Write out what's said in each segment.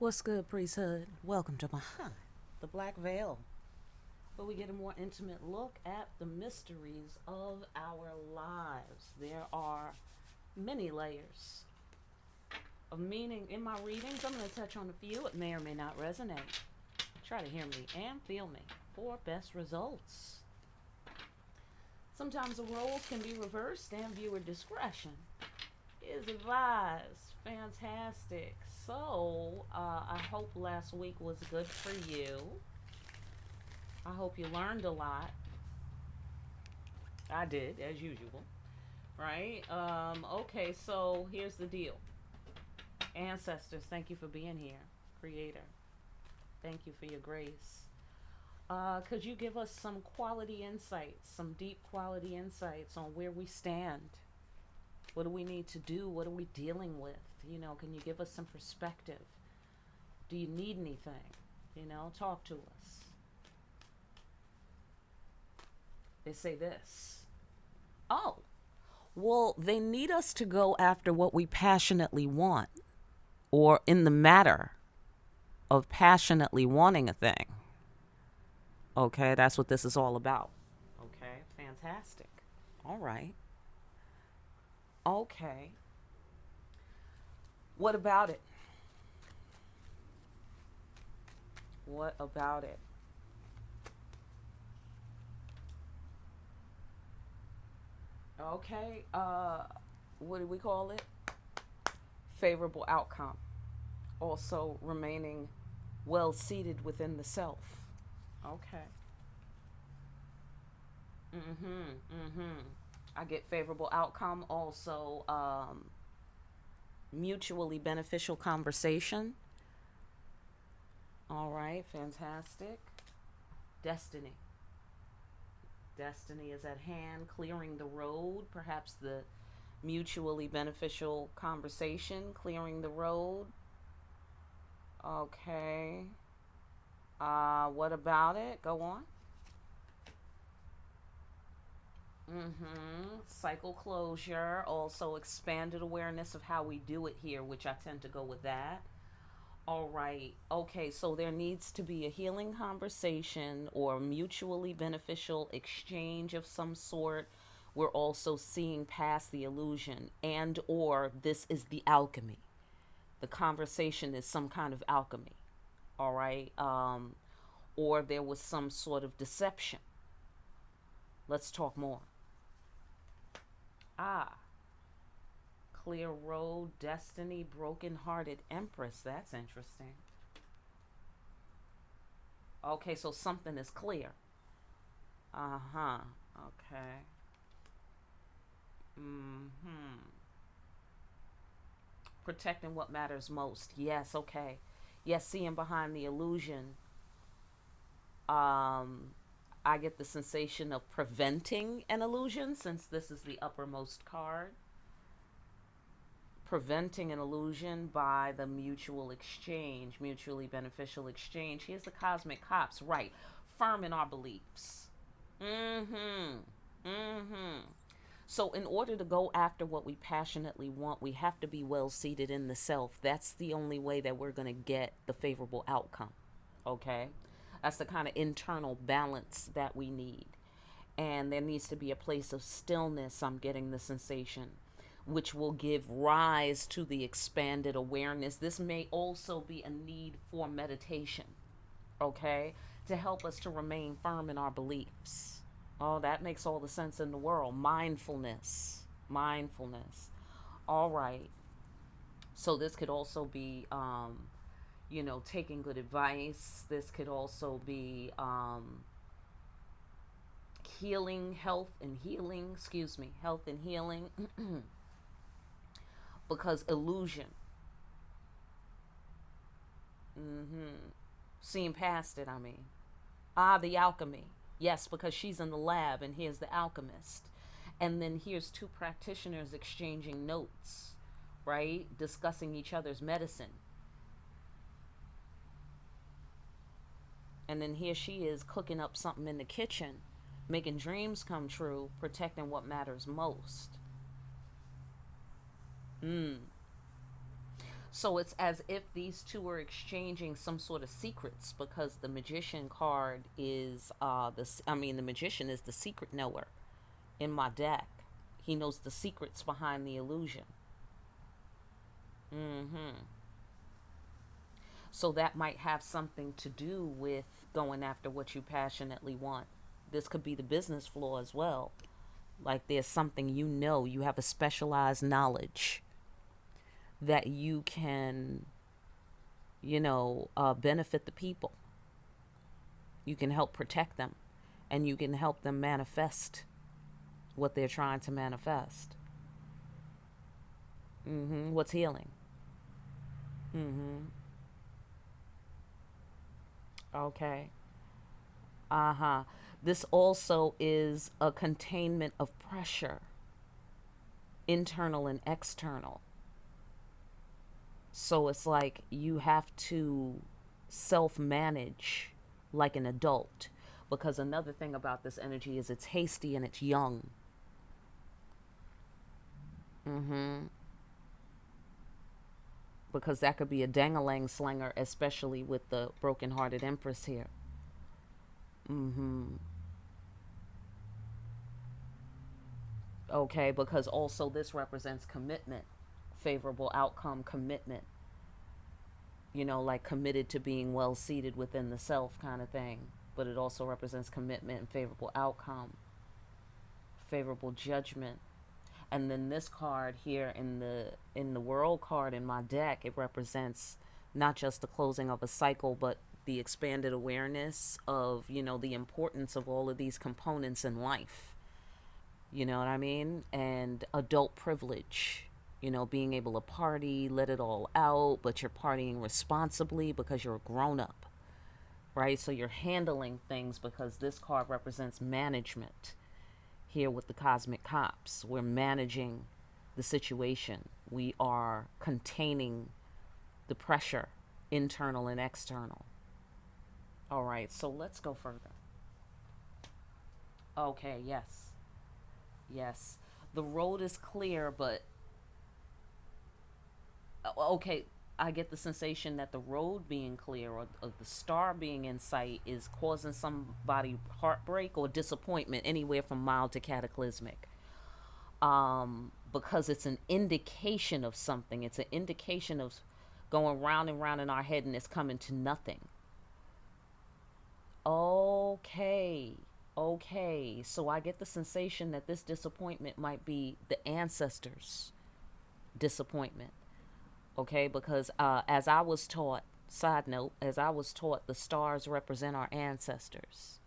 What's good, Priesthood? Welcome to Behind the Black Veil, where we get a more intimate look at the mysteries of our lives. There are many layers of meaning in my readings. I'm going to touch on a few. It may or may not resonate. Try to hear me and feel me for best results. Sometimes the roles can be reversed, and viewer discretion is advised. Fantastic. So, I hope last week was good for you. I hope you learned a lot. I did, as usual. Right? Okay, so here's the deal. Ancestors, thank you for being here. Creator, thank you for your grace. Could you give us some quality insights, some deep quality insights on where we stand? What do we need to do? What are we dealing with? Can you give us some perspective? Do you need anything? Talk to us. They say this. Oh, well, they need us to go after what we passionately want, or in the matter of passionately wanting a thing. Okay, that's what this is all about. Okay, fantastic. All right. Okay. What about it? What about it? Okay. What do we call it? Favorable outcome. Also remaining well seated within the self. Okay. I get favorable outcome. Also, mutually beneficial conversation. All right, fantastic. Destiny. Destiny is at hand, clearing the road. Perhaps the mutually beneficial conversation, clearing the road. Okay. What about it? Go on. Cycle closure. Also expanded awareness of how we do it here, which I tend to go with that. All right. Okay, so there needs to be a healing conversation or mutually beneficial exchange of some sort. We're also seeing past the illusion, and or this is the alchemy. The conversation is some kind of alchemy. All right. Or there was some sort of deception. Let's talk more. Ah, clear road, destiny, broken hearted empress. That's interesting. Okay, so something is clear. Uh huh. Okay. Hmm. Protecting what matters most. Yes, okay. Yes, seeing behind the illusion. Um, I get the sensation of preventing an illusion since this is the uppermost card. Preventing an illusion by the mutual exchange, mutually beneficial exchange. Here's the cosmic cops, right? Firm in our beliefs. Mm-hmm. So, in order to go after what we passionately want, we have to be well seated in the self. That's the only way that we're going to get the favorable outcome. Okay? That's the kind of internal balance that we need. And there needs to be a place of stillness, I'm getting the sensation, which will give rise to the expanded awareness. This may also be a need for meditation, okay, to help us to remain firm in our beliefs. Oh, that makes all the sense in the world. Mindfulness. Mindfulness. All right. So this could also be, taking good advice. This could also be healing, health and healing. Excuse me, health and healing. Because illusion. Seeing past it, I mean. Ah, the alchemy. Yes, because she's in the lab and here's the alchemist. And then here's two practitioners exchanging notes, right? Discussing each other's medicine. And then here she is cooking up something in the kitchen, making dreams come true, protecting what matters most. So it's as if these two are exchanging some sort of secrets, because the magician card is the magician is the secret knower in my deck. He knows the secrets behind the illusion. Mhm. So that might have something to do with going after what you passionately want. This could be the business flaw as well. Like there's something, you have a specialized knowledge that you can, benefit the people. You can help protect them, and you can help them manifest what they're trying to manifest. What's healing? Mm-hmm. Okay. Uh-huh. This also is a containment of pressure, internal and external. So it's like you have to self manage like an adult. Because another thing about this energy is it's hasty and it's young. Mm-hmm. Because that could be a dang-a-lang slanger, especially with the broken-hearted empress here. Mm-hmm. Okay, because also this represents commitment, favorable outcome, commitment. Like committed to being well seated within the self kind of thing. But it also represents commitment and favorable outcome, favorable judgment. And then this card here in the world card in my deck, it represents not just the closing of a cycle, but the expanded awareness of, the importance of all of these components in life. You know what I mean? And adult privilege, being able to party, let it all out, but you're partying responsibly because you're a grown up, right? So you're handling things, because this card represents management. Here with the cosmic cops, we're managing the situation. We are containing the pressure, internal and external. All right, so let's go further. Okay, yes. Yes. The road is clear, but okay, I get the sensation that the road being clear, or the star being in sight, is causing somebody heartbreak or disappointment, anywhere from mild to cataclysmic. Because it's an indication of something. It's an indication of going round and round in our head, and it's coming to nothing. Okay. Okay. So I get the sensation that this disappointment might be the ancestors' disappointment. Okay, because as I was taught, side note, as I was taught, the stars represent our ancestors,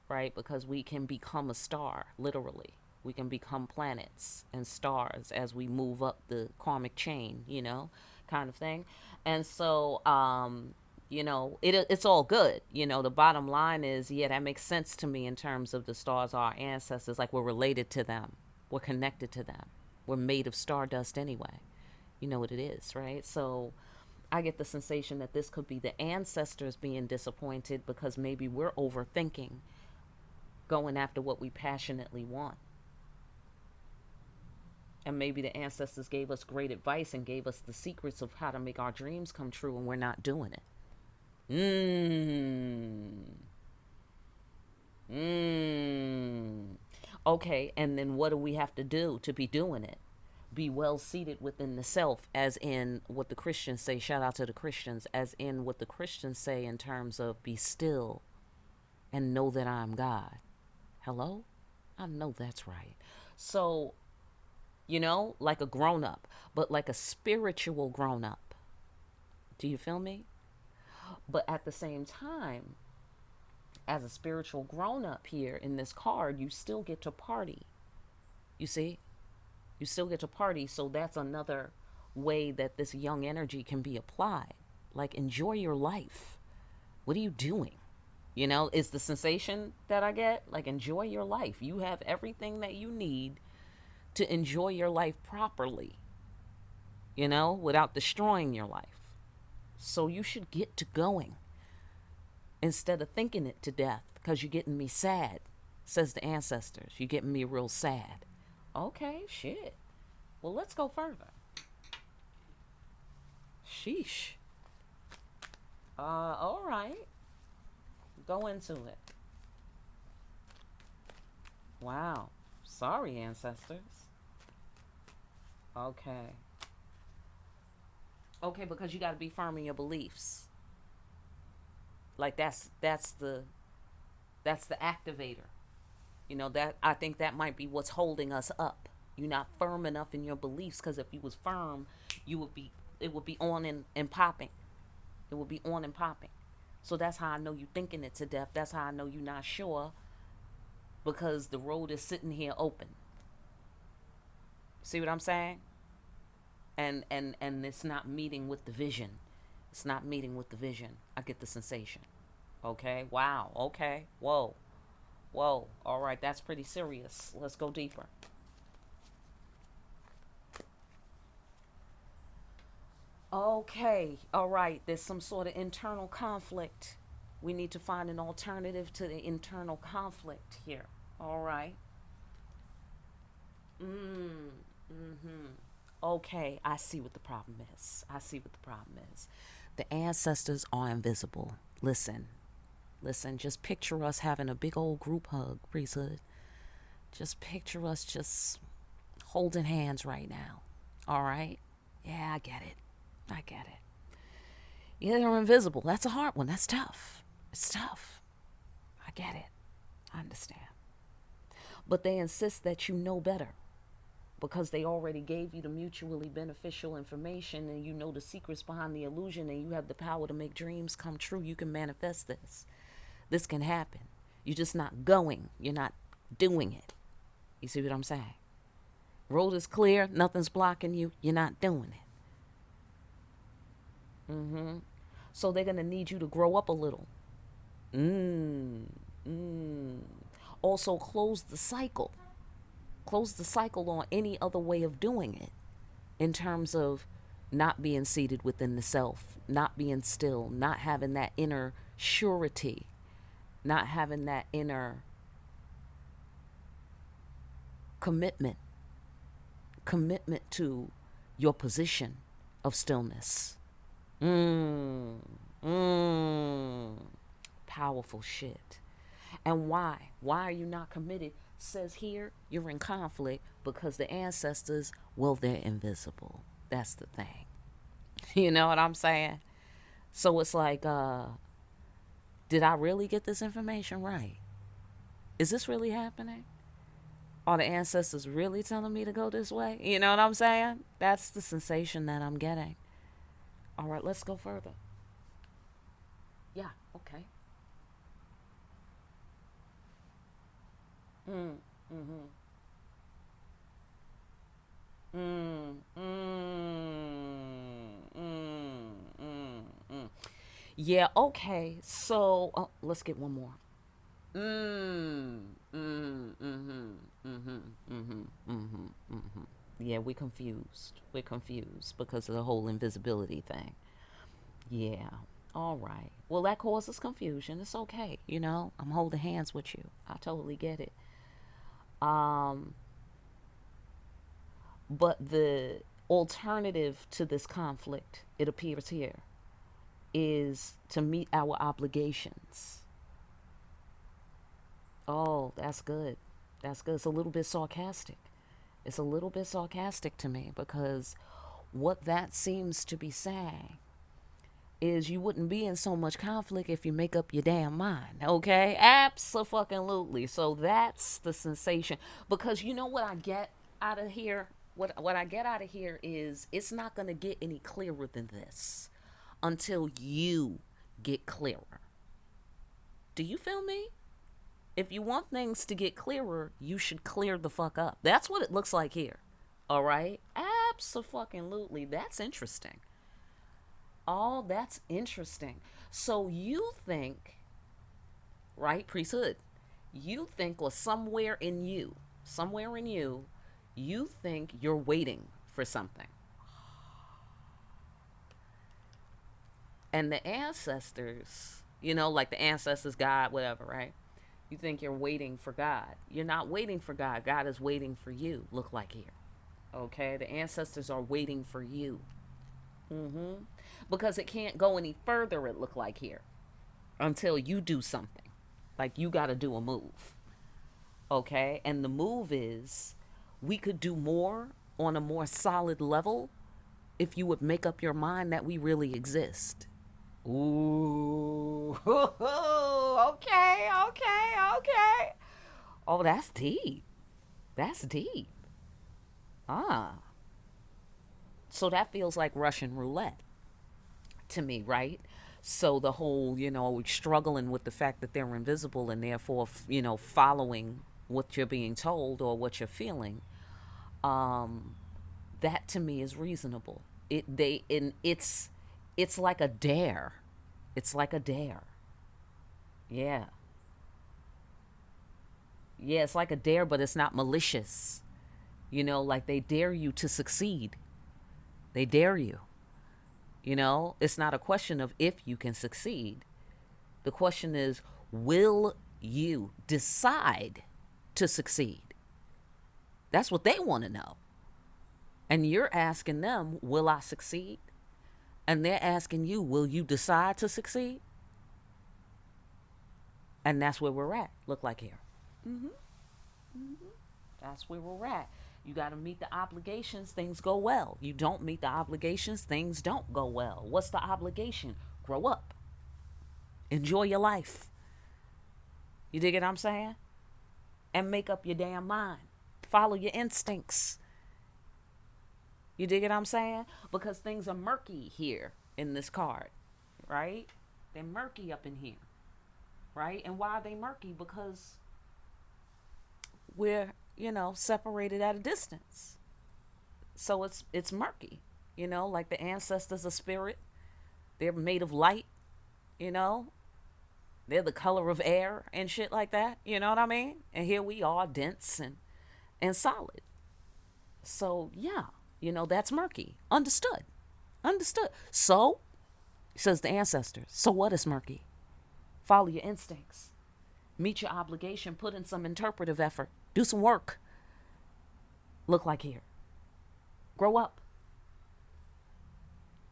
right? Because we can become a star, literally. We can become planets and stars as we move up the karmic chain, kind of thing. And so, it's all good. The bottom line is, yeah, that makes sense to me in terms of the stars are our ancestors. Like, we're related to them, we're connected to them, we're made of stardust anyway. You know what it is, right? So I get the sensation that this could be the ancestors being disappointed because maybe we're overthinking going after what we passionately want. And maybe the ancestors gave us great advice and gave us the secrets of how to make our dreams come true, and we're not doing it. Okay, and then what do we have to do to be doing it? Be well seated within the self, as in what the Christians say. Shout out to the Christians, as in what the Christians say in terms of be still and know that I'm God. Hello? I know that's right. So, like a grown up, but like a spiritual grown up. Do you feel me? But at the same time, as a spiritual grown up here in this card, you still get to party. You see? You still get to party. So that's another way that this young energy can be applied. Like, enjoy your life. What are you doing? Is the sensation that I get. Like, enjoy your life. You have everything that you need to enjoy your life properly, without destroying your life. So you should get to going instead of thinking it to death, because you're getting me sad, says the ancestors. You're getting me real sad. Okay, shit. Well, let's go further. Sheesh. All right. Go into it. Wow. Sorry, ancestors. Okay. Okay, because you got to be firm in your beliefs. Like that's the activator. You know, that I think that might be what's holding us up. You're not firm enough in your beliefs, because if you was firm, you would be it would be on and popping. It would be on and popping. So that's how I know you thinking it to death. That's how I know you're not sure, because the road is sitting here open. See what I'm saying? And it's not meeting with the vision. It's not meeting with the vision. I get the sensation. Okay. Wow. Okay. Whoa. Whoa. All right. That's pretty serious. Let's go deeper. Okay. All right. There's some sort of internal conflict. We need to find an alternative to the internal conflict here. All right. Mm. Mm-hmm. Okay. I see what the problem is. I see what the problem is. The ancestors are invisible. Listen. Listen. Just picture us having a big old group hug, priesthood. Just picture us just holding hands right now. All right? Yeah, I get it. I get it. Yeah, they're invisible. That's a hard one. That's tough. It's tough. I get it. I understand. But they insist that you know better, because they already gave you the mutually beneficial information, and you know the secrets behind the illusion, and you have the power to make dreams come true. You can manifest this. This can happen. You're just not going. You're not doing it. You see what I'm saying? Road is clear. Nothing's blocking you. You're not doing it. So they're going to need you to grow up a little. Also, close the cycle. Close the cycle on any other way of doing it, in terms of not being seated within the self, not being still, not having that inner surety, not having that inner commitment to your position of stillness. Powerful shit. And why? Why are you not committed? Says here, you're in conflict because the ancestors, well, they're invisible. That's the thing. You know what I'm saying? So it's like, did I really get this information right? Is this really happening? Are the ancestors really telling me to go this way? You know what I'm saying? That's the sensation that I'm getting. All right, let's go further. Yeah, okay. Yeah, okay. So let's get one more. Yeah, we're confused. We're confused because of the whole invisibility thing. Yeah. All right. Well, that causes confusion. It's okay. You know, I'm holding hands with you. I totally get it. Um, but the alternative to this conflict, it appears here, is to meet our obligations. Oh, that's good. That's good. It's a little bit sarcastic. It's a little bit sarcastic to me, because what that seems to be saying is you wouldn't be in so much conflict if you make up your damn mind. Okay? Absolutely. So that's the sensation. Because you know what I get out of here? What I get out of here is, it's not going to get any clearer than this until you get clearer. Do you feel me? If you want things to get clearer, you should clear the fuck up. That's what it looks like here. All right? Absolutely. That's interesting. Oh, that's interesting. So you think, right, priesthood, you think, or somewhere in you, you think you're waiting for something. And the ancestors, you know, like the ancestors, God, whatever, right? You think you're waiting for God. You're not waiting for God. God is waiting for you, look like here. Okay? The ancestors are waiting for you. Mm-hmm. Because it can't go any further, it look like here, until you do something. Like you got to do a move. Okay? And the move is we could do more on a more solid level if you would make up your mind that we really exist. Ooh. Okay, okay, okay. Oh, that's deep. That's deep. Ah. So that feels like Russian roulette to me, right? So the whole, struggling with the fact that they're invisible and therefore, following what you're being told or what you're feeling, um, that to me is reasonable. It's like a dare. It's like a dare. Yeah. Yeah, it's like a dare, but it's not malicious. Like they dare you to succeed. They dare you. It's not a question of if you can succeed. The question is, will you decide to succeed? That's what they want to know. And you're asking them, will I succeed? And they're asking you, will you decide to succeed? And that's where we're at, look like here. Mm-hmm. Mm-hmm. That's where we're at. You got to meet the obligations, things go well. You don't meet the obligations, things don't go well. What's the obligation? Grow up. Enjoy your life. You dig what I'm saying? And make up your damn mind. Follow your instincts. You dig what I'm saying? Because things are murky here in this card, right? They're murky up in here, right? And why are they murky? Because we're, separated at a distance. So it's murky, like the ancestors of spirit. They're made of light, you know. They're the color of air and shit like that. You know what I mean? And here we are, dense and solid. So yeah, that's murky. Understood. Understood. So, says the ancestors, so what is murky? Follow your instincts. Meet your obligation. Put in some interpretive effort. Do some work. Look like here. Grow up.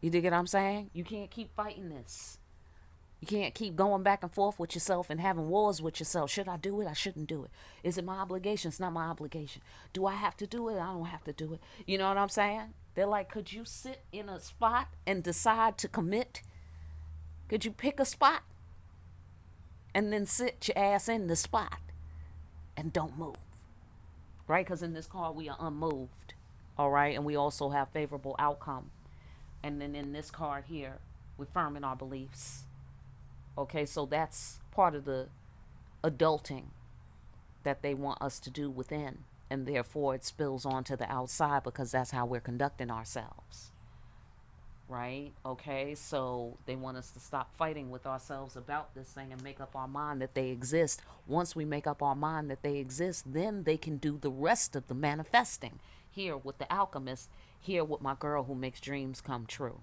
You dig what I'm saying? You can't keep fighting this. You can't keep going back and forth with yourself and having wars with yourself. Should I do it? I shouldn't do it. Is it my obligation? It's not my obligation. Do I have to do it? I don't have to do it. You know what I'm saying? They're like, could you sit in a spot and decide to commit? Could you pick a spot and then sit your ass in the spot and don't move? Right? Because in this card, we are unmoved. All right? And we also have favorable outcome. And then in this card here, we're firm in our beliefs. Okay, so that's part of the adulting that they want us to do within. And therefore it spills onto the outside because that's how we're conducting ourselves. Right? Okay, so they want us to stop fighting with ourselves about this thing and make up our mind that they exist. Once we make up our mind that they exist, then they can do the rest of the manifesting. Here with the alchemist, here with my girl who makes dreams come true.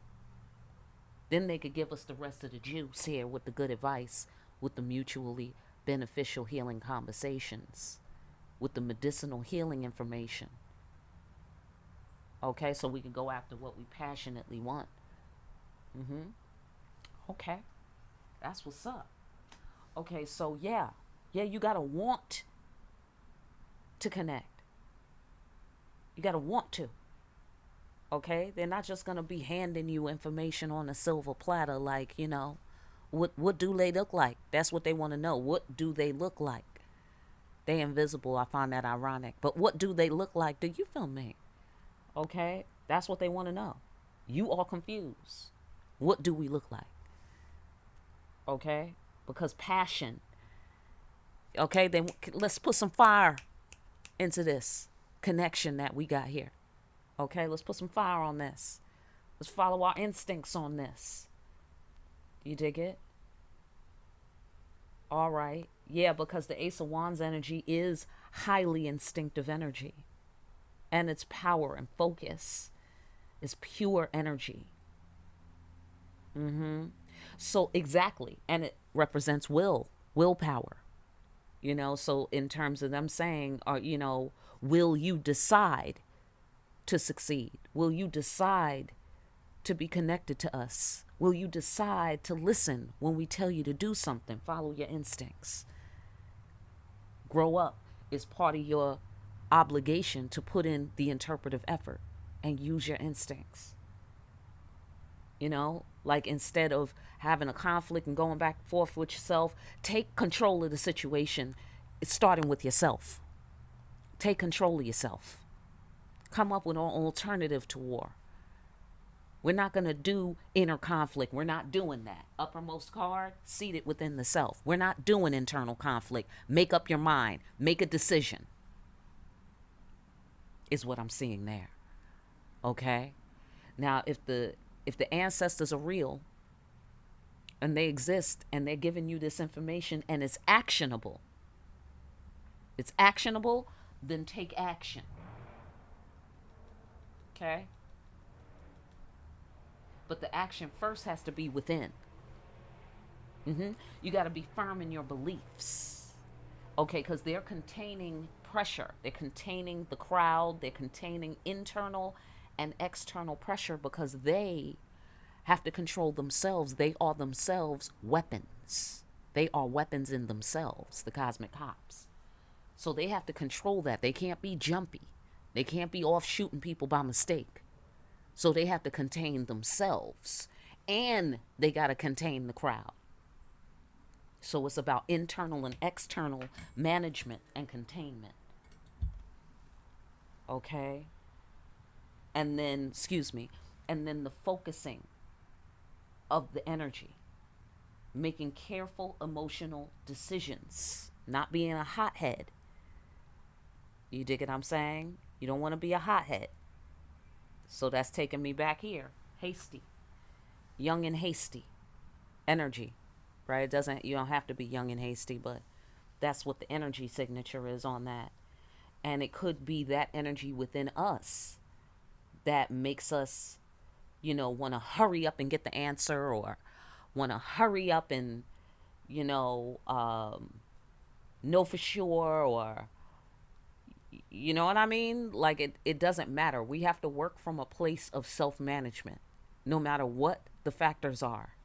Then they could give us the rest of the juice here with the good advice, with the mutually beneficial healing conversations, with the medicinal healing information. Okay, so we can go after what we passionately want. Okay, that's what's up. Okay, so yeah, you gotta want to connect. You gotta want to. Okay, they're not just gonna be handing you information on a silver platter, like what do they look like? That's what they want to know. What do they look like? They invisible. I find that ironic. But what do they look like? Do you feel me? Okay, that's what they want to know. You are confused. What do we look like? Okay, because passion. Okay, then let's put some fire into this connection that we got here. Okay, let's put some fire on this. Let's follow our instincts on this. You dig it? All right. Yeah, because the Ace of Wands energy is highly instinctive energy. And its power and focus is pure energy. So exactly. And it represents willpower. So in terms of them saying, will you decide to succeed? Will you decide to be connected to us? Will you decide to listen when we tell you to do something? Follow your instincts. Grow up is part of your obligation to put in the interpretive effort and use your instincts. You know, like instead of having a conflict and going back and forth with yourself, take control of the situation. It's starting with yourself. Take control of yourself. Come up with an alternative to war. We're not going to do inner conflict. We're not doing that. Uppermost card, seated within the self. We're not doing internal conflict. Make up your mind. Make a decision. Is what I'm seeing there. Okay? Now, if the ancestors are real and they exist and they're giving you this information and it's actionable, then take action. Okay? But the action first has to be within. You got to be firm in your beliefs. Okay, because they're containing pressure. They're containing the crowd. They're containing internal and external pressure because they have to control themselves. They are themselves weapons. They are weapons in themselves, the cosmic cops. So they have to control that. They can't be jumpy. They can't be off shooting people by mistake. So they have to contain themselves. And they got to contain the crowd. So it's about internal and external management and containment. Okay? And then the focusing of the energy. Making careful emotional decisions. Not being a hothead. You dig what I'm saying? You don't want to be a hothead. So that's taking me back here. Hasty. Young and hasty. Energy. Right? You don't have to be young and hasty, but that's what the energy signature is on that. And it could be that energy within us that makes us, want to hurry up and get the answer, or want to hurry up and, know for sure, or, you know what I mean? Like it doesn't matter. We have to work from a place of self-management, no matter what the factors are.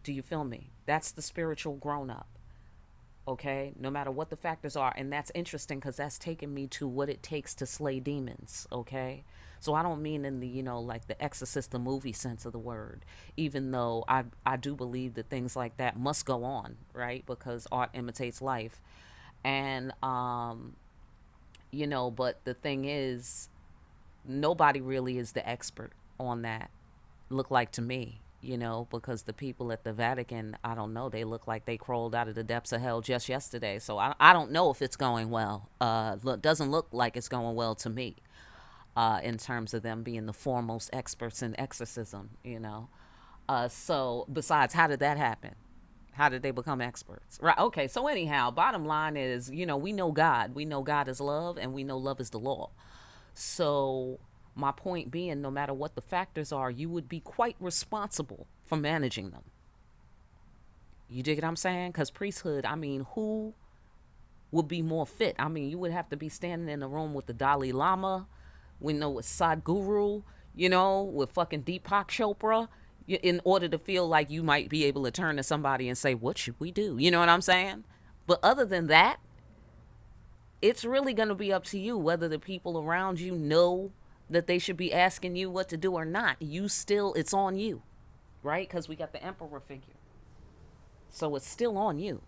Do you feel me? That's the spiritual grown-up. Okay? No matter what the factors are. And that's interesting because that's taking me to what it takes to slay demons. Okay? So I don't mean in the, like the Exorcist, the movie sense of the word. Even though I do believe that things like that must go on, right? Because art imitates life. And, but the thing is, nobody really is the expert on that, look like to me. Because the people at the Vatican, I don't know, they look like they crawled out of the depths of hell just yesterday. So I don't know if it's going well. Doesn't look like it's going well to me, in terms of them being the foremost experts in exorcism, So besides, how did that happen? How did they become experts? Right. Okay. So anyhow, bottom line is, we know God. We know God is love, and we know love is the law. So my point being, no matter what the factors are, you would be quite responsible for managing them. You dig what I'm saying? Because priesthood, who would be more fit? You would have to be standing in a room with the Dalai Lama, with Sadhguru, with fucking Deepak Chopra, in order to feel like you might be able to turn to somebody and say, what should we do? You know what I'm saying? But other than that, it's really going to be up to you whether the people around you know that they should be asking you what to do or not. It's on you, right? Because we got the emperor figure. So it's still on you.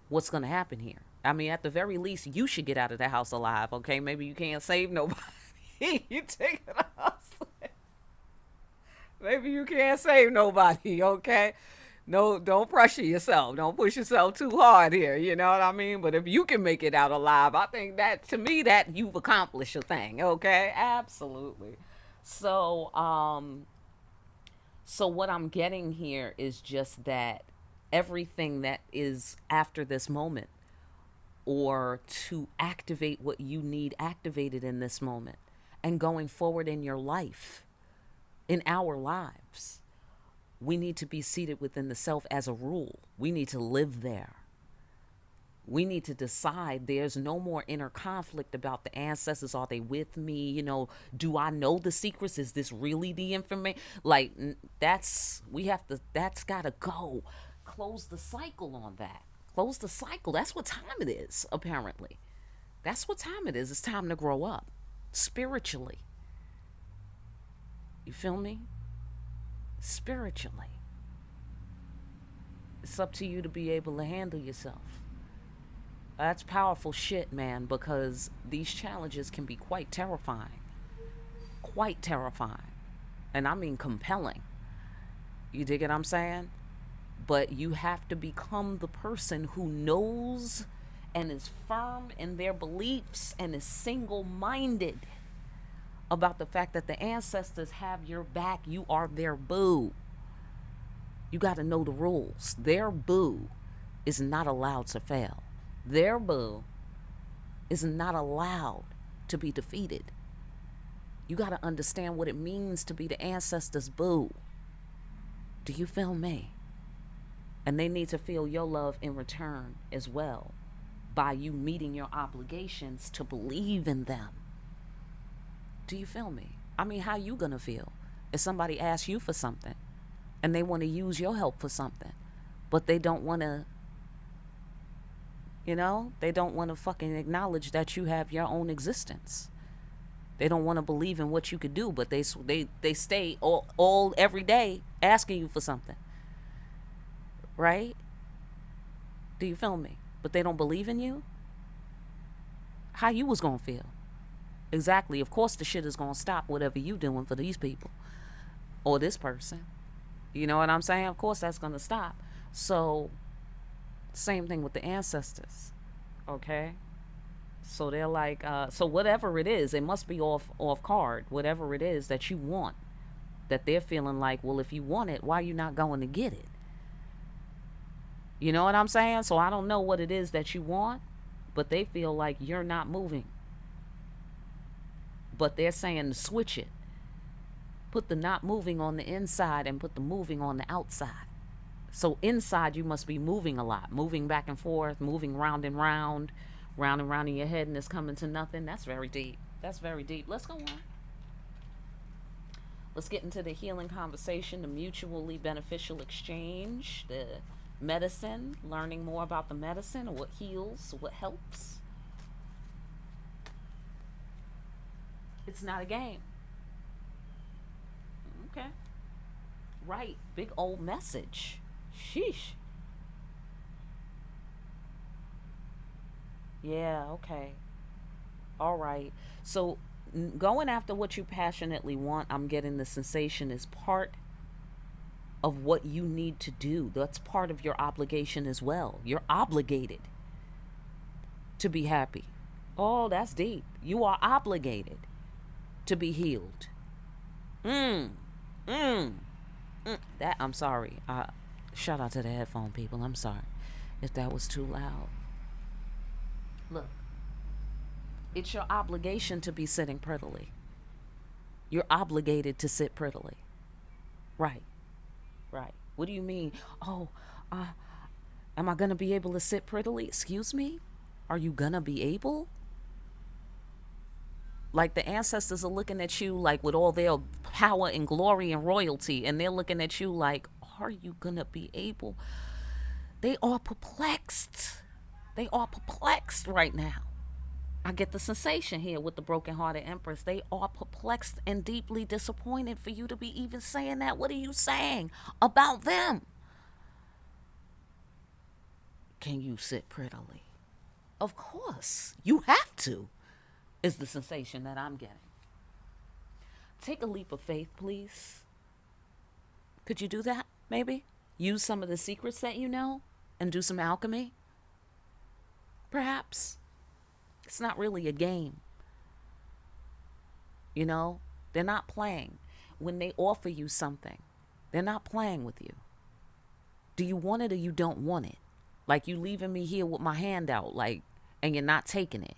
What's going to happen here? At the very least, you should get out of the house alive, okay? Maybe you can't save nobody. You take it out. Maybe you can't save nobody, okay? No, don't pressure yourself. Don't push yourself too hard here, you know what I mean? But if you can make it out alive, I think that, to me, that you've accomplished a thing, okay? Absolutely. So what I'm getting here is just that everything that is after this moment, or to activate what you need activated in this moment and going forward in your life, in our lives, we need to be seated within the self as a rule. We need to live there. We need to decide there's no more inner conflict about the ancestors. Are they with me? You know, do I know the secrets? Is this really the information? Like, that's got to go. Close the cycle on that. Close the cycle. That's what time it is, apparently. That's what time it is. It's time to grow up spiritually. You feel me? Spiritually. It's up to you to be able to handle yourself. That's powerful shit, man, because these challenges can be quite terrifying. Quite terrifying. And I mean compelling. You dig what I'm saying? But you have to become the person who knows and is firm in their beliefs and is single-minded about the fact that the ancestors have your back. You are their boo. You got to know the rules. Their boo is not allowed to fail. Their boo is not allowed to be defeated. You got to understand what it means to be the ancestors' boo. Do you feel me? And they need to feel your love in return as well, by you meeting your obligations to believe in them. Do you feel me? I mean, how you gonna feel if somebody asks you for something and they want to use your help for something, but they don't want to, they don't want to fucking acknowledge that you have your own existence. They don't want to believe in what you could do, but they stay all every day asking you for something. Right? Do you feel me? But they don't believe in you? How you was gonna feel? Exactly. Of course the shit is gonna stop whatever you doing for these people. Or this person. You know what I'm saying? Of course that's gonna stop. So, same thing with the ancestors. Okay? So they're like, so whatever it is, it must be off card. Whatever it is that you want. That they're feeling like, well, if you want it, why are you not going to get it? You know what I'm saying? So I don't know what it is that you want, but they feel like you're not moving. But they're saying to switch it. Put the not moving on the inside and put the moving on the outside. So inside you must be moving a lot. Moving back and forth, moving round and round in your head, and it's coming to nothing. That's very deep. That's very deep. Let's go on. Let's get into the healing conversation, the mutually beneficial exchange, the medicine, learning more about the medicine, or what heals, what helps. It's not a game. Okay. Right. Big old message. Sheesh. Yeah, okay. All right. So, going after what you passionately want, I'm getting the sensation is part of what you need to do. That's part of your obligation as well. You're obligated to be happy. Oh, that's deep. You are obligated to be healed. That, I'm sorry. Shout out to the headphone people. I'm sorry if that was too loud. Look, it's your obligation to be sitting prettily. You're obligated to sit prettily. Right. Right. What do you mean? Oh, am I going to be able to sit prettily? Excuse me? Are you going to be able? Like the ancestors are looking at you like with all their power and glory and royalty, and they're looking at you like, are you going to be able? They are perplexed. They are perplexed right now. I get the sensation here with the broken-hearted empress. They are perplexed and deeply disappointed for you to be even saying that. What are you saying about them? Can you sit prettily? Of course. You have to, is the sensation that I'm getting. Take a leap of faith, please. Could you do that, maybe? Use some of the secrets that you know and do some alchemy? Perhaps. It's not really a game. You know, they're not playing. When they offer you something, they're not playing with you. Do you want it or you don't want it? Like you leaving me here with my hand out, like, and you're not taking it.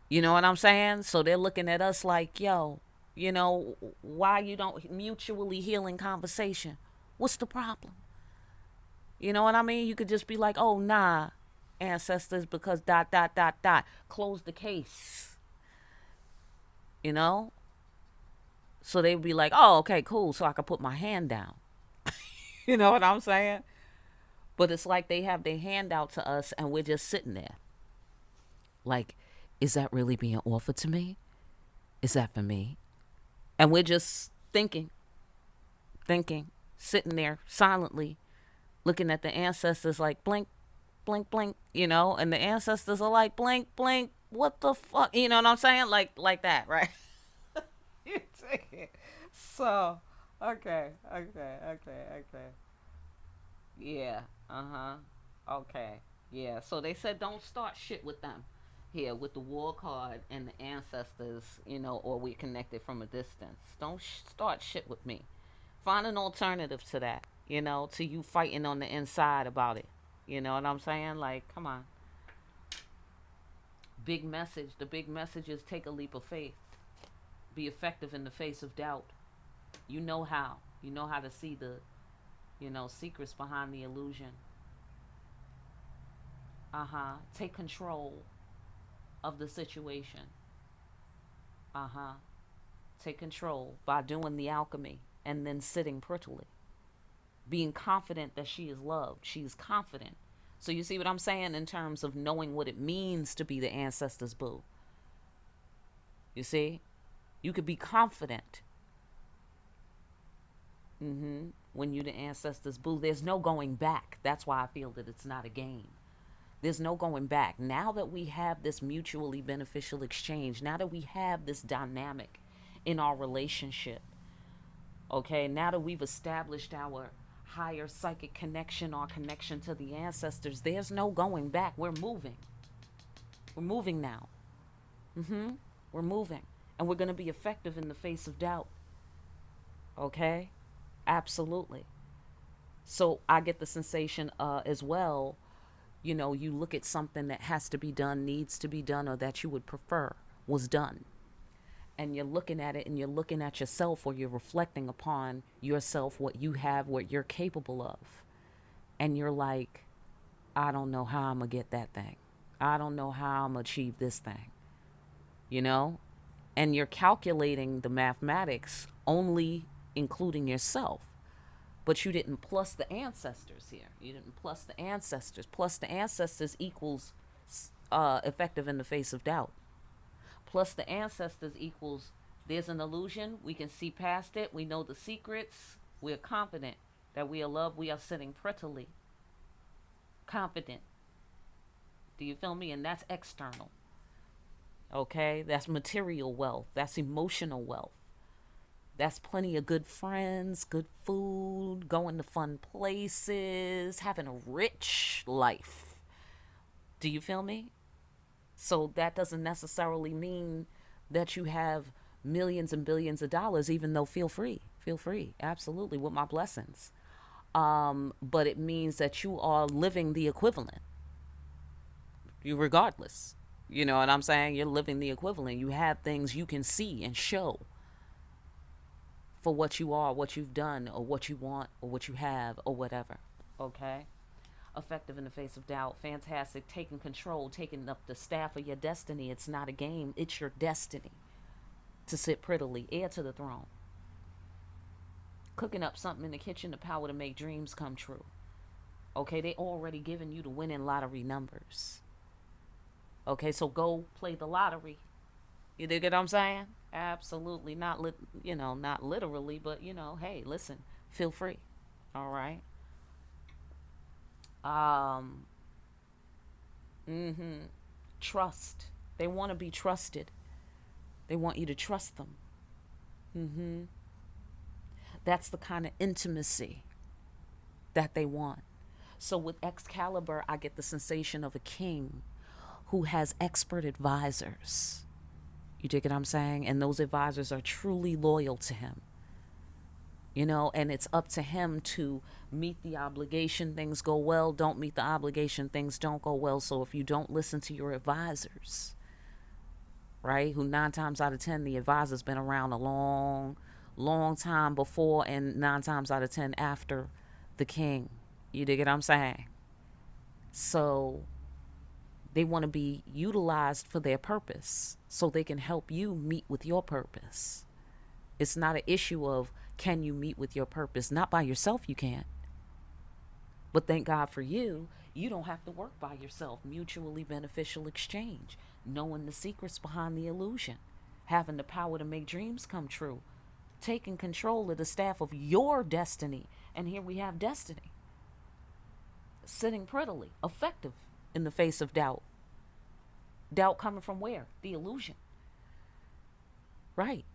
You know what I'm saying? So they're looking at us like, yo, you know, why you don't mutually healing conversation? What's the problem? You know what I mean? You could just be like, oh, nah, ancestors because dot dot dot dot. Close the case. You know? So they would be like, oh, okay, cool. So I could put my hand down. You know what I'm saying? But it's like they have their hand out to us and we're just sitting there. Like, is that really being offered to me? Is that for me? And we're just thinking, sitting there silently, looking at the ancestors like blink, blink, blink, you know, and the ancestors are like blink, blink, what the fuck? You know what I'm saying? Like that, right? You take it. So, okay. Yeah. Uh-huh. Okay. Yeah. So they said don't start shit with them here with the war card and the ancestors, you know, or we connected from a distance. Don't start shit with me. Find an alternative to that, you know, to you fighting on the inside about it. You know what I'm saying? Like, come on. Big message. The big message is take a leap of faith. Be effective in the face of doubt. You know how. You know how to see the, you know, secrets behind the illusion. Take control of the situation. Take control by doing the alchemy and then sitting prettily. Being confident that she is loved. She's confident. So you see what I'm saying in terms of knowing what it means to be the ancestor's boo. You see? You could be confident. When you the ancestor's boo, there's no going back. That's why I feel that it's not a game. There's no going back. Now that we have this mutually beneficial exchange, now that we have this dynamic in our relationship, okay, now that we've established our higher psychic connection, our connection to the ancestors, there's no going back. We're moving. We're moving now. We're moving. And we're going to be effective in the face of doubt. Okay? Absolutely. So I get the sensation as well, you know, you look at something that has to be done, needs to be done, or that you would prefer was done. And you're looking at it and you're looking at yourself, or you're reflecting upon yourself, what you have, what you're capable of. And you're like, I don't know how I'm going to get that thing. I don't know how I'm going to achieve this thing. You know? And you're calculating the mathematics only including yourself. But you didn't plus the ancestors here. You didn't plus the ancestors. Plus the ancestors equals effective in the face of doubt. Plus the ancestors equals there's an illusion. We can see past it. We know the secrets. We're confident that we are loved. We are sitting prettily. Confident. Do you feel me? And that's external. Okay? That's material wealth. That's emotional wealth. That's plenty of good friends, good food, going to fun places, having a rich life. Do you feel me? So that doesn't necessarily mean that you have millions and billions of dollars, even though feel free, absolutely, with my blessings. But it means that you are living the equivalent. You regardless. You know what I'm saying? You're living the equivalent. You have things you can see and show for what you are, what you've done, or what you want, or what you have, or whatever. Okay? Effective in the face of doubt. Fantastic. Taking control, taking up the staff of your destiny. It's not a game. It's your destiny to sit prettily, heir to the throne. Cooking up something in the kitchen, the power to make dreams come true. Okay? They already given you the winning lottery numbers. Okay? So go play the lottery. You dig what I'm saying? Absolutely. Not not literally, but hey, listen, feel free. All right. Trust. They want to be trusted. They want you to trust them. That's the kind of intimacy that they want. So with Excalibur, I get the sensation of a king who has expert advisors. You dig what I'm saying? And those advisors are truly loyal to him. And it's up to him to meet the obligation. Things go well. Don't meet the obligation. Things don't go well. So if you don't listen to your advisors, right, who 9 times out of 10, the advisor's been around a long time before, and 9 times out of 10 after the king. You dig what I'm saying? So They want to be utilized for their purpose so they can help you meet with your purpose. It's not an issue of can you meet with your purpose? Not by yourself, you can't. But thank God for you, you don't have to work by yourself. Mutually beneficial exchange, knowing the secrets behind the illusion, having the power to make dreams come true, taking control of the staff of your destiny. And here we have destiny sitting prettily, effective in the face of doubt. Doubt coming from where? The illusion. Right.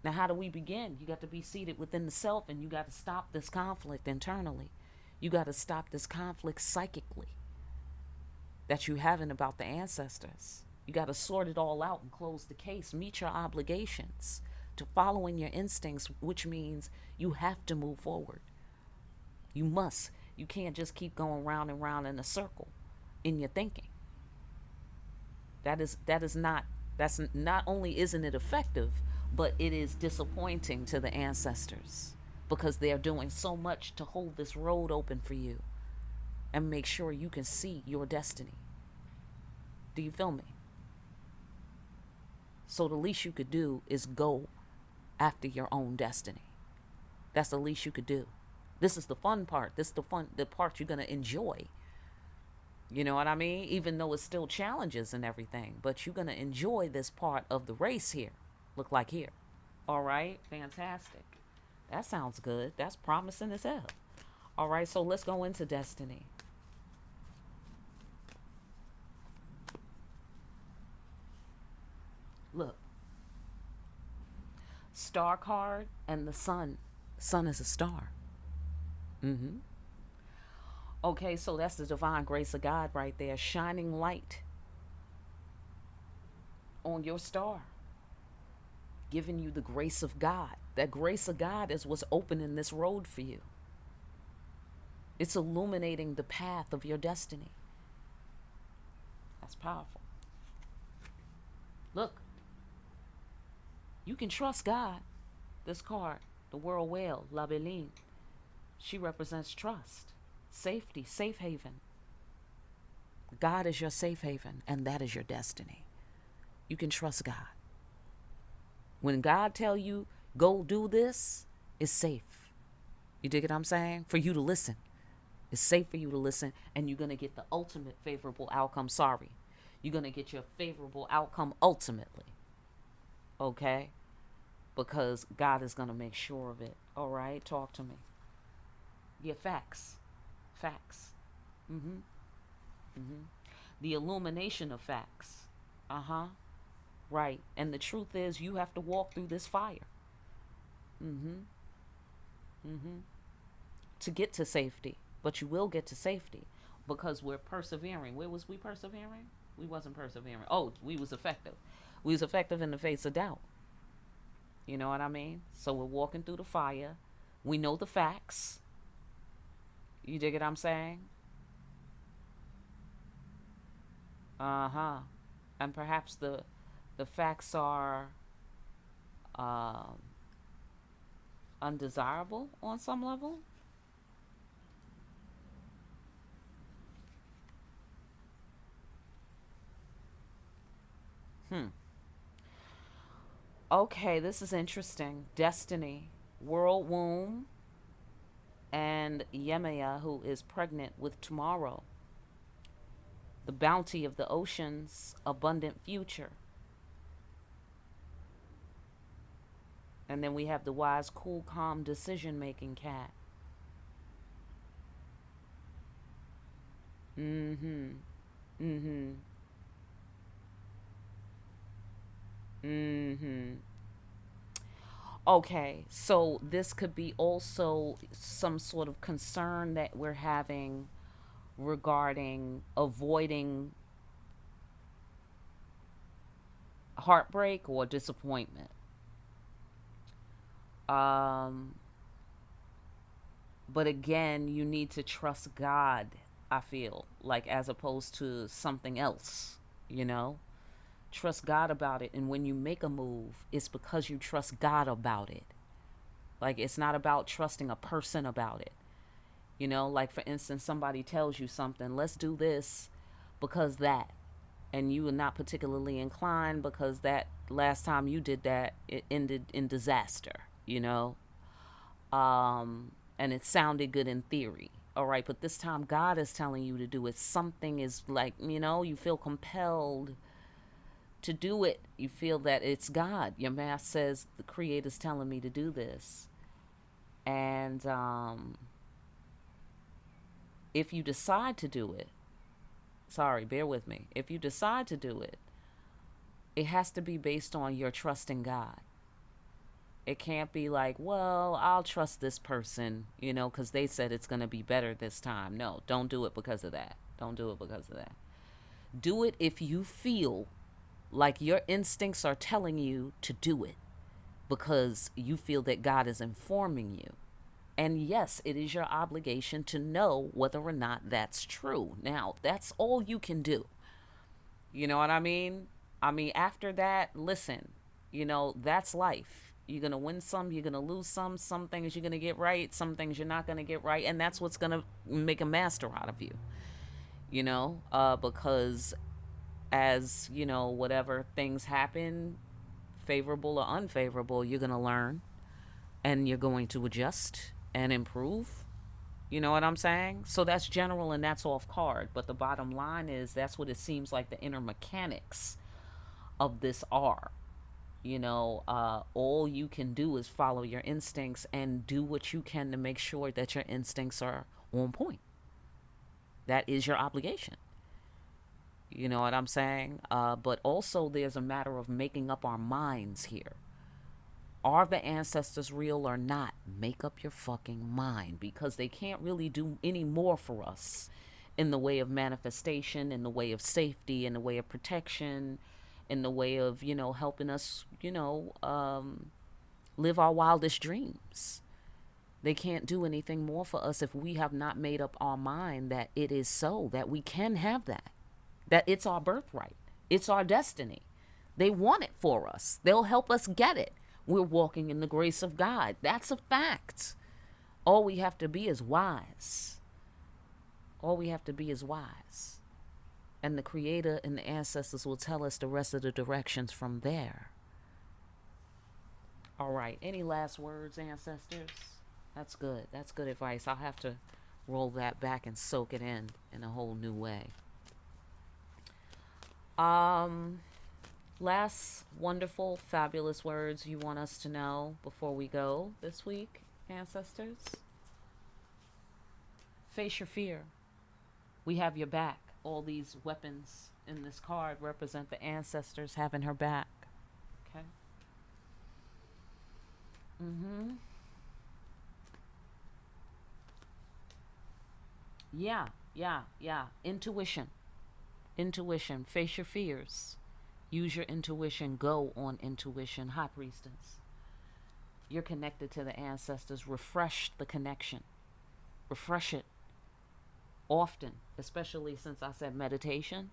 Now, how do we begin? You got to be seated within the self, and you got to stop this conflict internally. You got to stop this conflict psychically that you having about the ancestors. You got to sort it all out and close the case. Meet your obligations to following your instincts, which means you have to move forward. You must. You can't just keep going round and round in a circle in your thinking. That's not only isn't it effective, but it is disappointing to the ancestors because they're doing so much to hold this road open for you and make sure you can see your destiny. Do you feel me? So the least you could do is go after your own destiny. That's the least you could do. This is the fun part. This is the part you're going to enjoy. You know what I mean? Even though it's still challenges and everything, but you're going to enjoy this part of the race here. Look like here. All right. Fantastic. That sounds good. That's promising as hell. All right. So let's go into destiny. Look. Star card and the sun. Sun is a star. Okay, so that's the divine grace of God right there, shining light on your star, giving you the grace of God. That grace of God is what's opening this road for you. It's illuminating the path of your destiny. That's powerful. Look, you can trust God. This card, the world whale, La Beline, she represents trust, safety, safe haven. God is your safe haven, and that is your destiny. You can trust God. When God tell you, go do this, it's safe. You dig what I'm saying? For you to listen. It's safe for you to listen, and you're going to get the ultimate favorable outcome. Sorry. You're going to get your favorable outcome ultimately. Okay? Because God is going to make sure of it. All right? Talk to me. Yeah, facts. Facts. The illumination of facts. Right. And the truth is, you have to walk through this fire. To get to safety. But you will get to safety because we're persevering. Where was we persevering? We wasn't persevering. Oh, we was effective. We was effective in the face of doubt. You know what I mean? So we're walking through the fire. We know the facts. You dig what I'm saying? And perhaps the facts are undesirable on some level. Okay, this is interesting. Destiny, world womb, and Yemaya, who is pregnant with tomorrow. The bounty of the oceans, abundant future. And then we have the wise, cool, calm, decision-making cat. Okay, so this could be also some sort of concern that we're having regarding avoiding heartbreak or disappointment. But again, you need to trust God, I feel, like as opposed to something else, you know? Trust God about it. And when you make a move, it's because you trust God about it. Like, it's not about trusting a person about it. You know, like, for instance, somebody tells you something, let's do this, because that, and you were not particularly inclined because that last time you did that, it ended in disaster, you know? And it sounded good in theory. All right, but this time God is telling you to do it. Something is like, you feel compelled to do it. You feel that it's God. Your math says the Creator's telling me to do this. And if you decide to do it, sorry, bear with me. If you decide to do it, it has to be based on your trust in God. It can't be like, well, I'll trust this person, because they said it's going to be better this time. No, don't do it because of that. Don't do it because of that. Do it if you feel like your instincts are telling you to do it because you feel that God is informing you. And yes, it is your obligation to know whether or not that's true. Now, that's all you can do. You know what I mean? After that, listen, that's life. You're going to win some, you're going to lose some. Some things you're going to get right, some things you're not going to get right. And that's what's going to make a master out of you, because as, whatever things happen, favorable or unfavorable, you're going to learn and you're going to adjust and improve. You know what I'm saying? So that's general and that's off card. But the bottom line is that's what it seems like the inner mechanics of this are. All you can do is follow your instincts and do what you can to make sure that your instincts are on point. That is your obligation. You know what I'm saying? But also there's a matter of making up our minds here. Are the ancestors real or not? Make up your fucking mind, because they can't really do any more for us in the way of manifestation, in the way of safety, in the way of protection, in the way of, helping us, live our wildest dreams. They can't do anything more for us if we have not made up our mind that it is so, that we can have that it's our birthright. It's our destiny. They want it for us. They'll help us get it. We're walking in the grace of God. That's a fact. All we have to be is wise. All we have to be is wise. And the Creator and the ancestors will tell us the rest of the directions from there. All right. Any last words, ancestors? That's good. That's good advice. I'll have to roll that back and soak it in a whole new way. Last wonderful, fabulous words you want us to know before we go this week, ancestors? Face your fear. We have your back. All these weapons in this card represent the ancestors having her back. Okay? Yeah. Intuition. Face your fears. Use your intuition. Go on intuition. High Priestess. You're connected to the ancestors. Refresh the connection. Refresh it often, especially since I said meditation.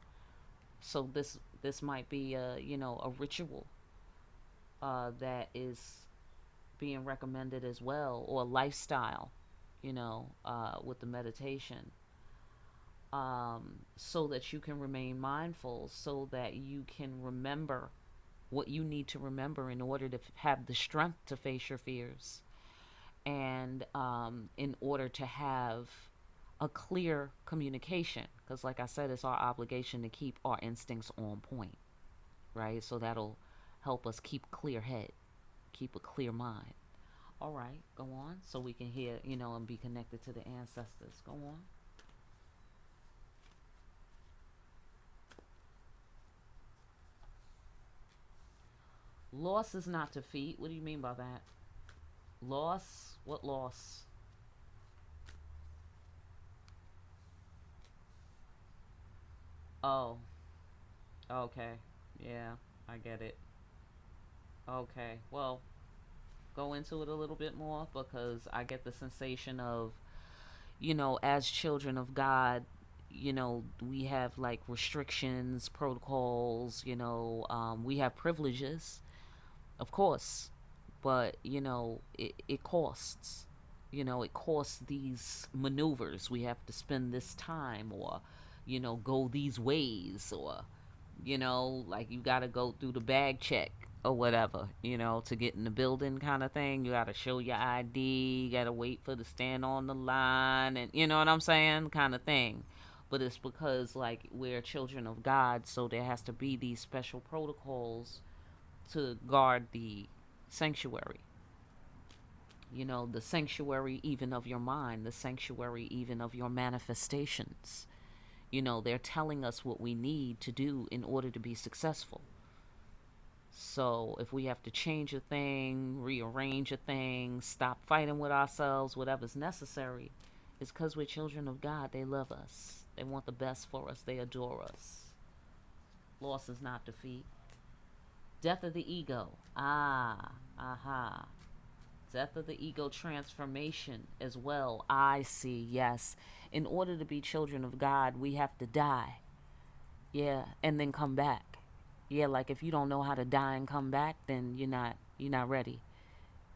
So this might be a ritual that is being recommended as well, or lifestyle, with the meditation. So that you can remain mindful, so that you can remember what you need to remember in order to have the strength to face your fears, and in order to have a clear communication, because like I said, it's our obligation to keep our instincts on point, right? So that'll help us keep clear head, keep a clear mind. All right, go on, so we can hear, and be connected to the ancestors. Go on. Loss is not defeat. What do you mean by that? Loss? What loss? Oh. Okay. Yeah, I get it. Okay. Well, go into it a little bit more, because I get the sensation of, as children of God, we have like restrictions, protocols, we have privileges, of course, but it costs. It costs these maneuvers. We have to spend this time, or go these ways, or like you got to go through the bag check or whatever, to get in the building kind of thing. You got to show your ID, you got to wait for the stand on the line, and you know what I'm saying, kind of thing. But it's because like we're children of God, so there has to be these special protocols to guard the sanctuary. The sanctuary even of your mind, the sanctuary even of your manifestations. They're telling us what we need to do in order to be successful. So if we have to change a thing, rearrange a thing, stop fighting with ourselves, whatever's necessary, it's because we're children of God. They love us. They want the best for us. They adore us. Loss is not defeat. Death of the ego. Death of the ego transformation as well. I see, yes. In order to be children of God, we have to die. Yeah, and then come back. Yeah, like if you don't know how to die and come back, then you're not ready.